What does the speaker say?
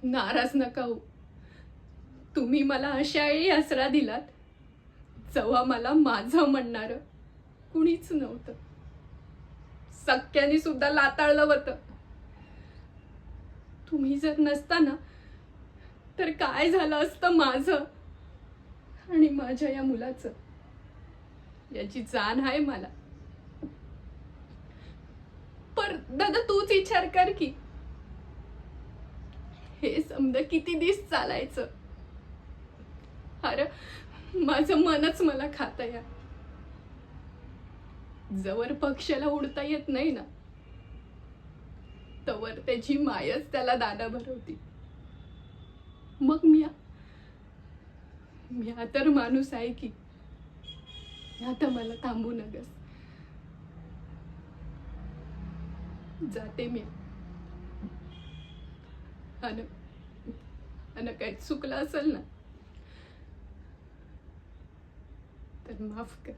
नाराज नका हो. तुम्ही मला अशाही आसरा दिलात जेव्हा मला माझं म्हणणारं कुणीच नव्हतं. सख्यानी सुद्धा लाताळलं होतं. तुम्ही जर नसता ना तर काय झालं असतं माझं आणि माझ्या या मुलाचं, याची जाण आहे मला. पर दादा तूच विचार कर की हे समजा किती दिवस चालायचं. अरे माझं मनच मला खाता या. जवर पक्षाला उडता येत नाही ना तवर त्याची मायच त्याला दाना भरवती. मग मी तर माणूस आहे की आता मला थांबू नगस. जाते मी. अन काही चुकलं असेल ना तर माफ कर.